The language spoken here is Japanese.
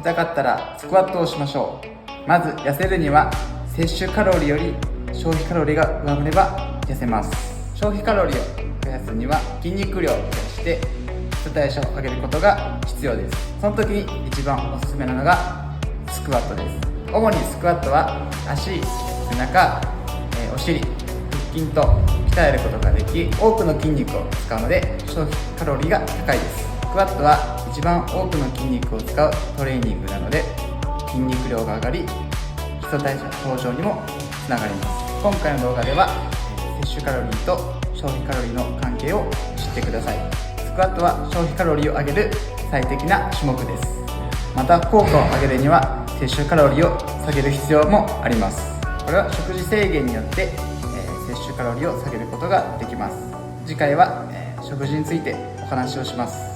たかったらスクワットをしましょう。まず痩せるには摂取カロリーより消費カロリーが上回れば痩せます。消費カロリーを増やすには筋肉量を増やして基礎代謝を上げることが必要です。その時に一番おすすめなのがスクワットです。主にスクワットは足、背中、お尻、腹筋と鍛えることができ、多くの筋肉を使うので消費カロリーが高いです。スクワットは一番多くの筋肉を使うトレーニングなので筋肉量が上がり基礎代謝向上にもつながります。今回の動画では摂取カロリーと消費カロリーの関係を知ってください。スクワットは消費カロリーを上げる最適な種目です。また効果を上げるには摂取カロリーを下げる必要もあります。これは食事制限によって摂取カロリーを下げることができます。次回は食事についてお話をします。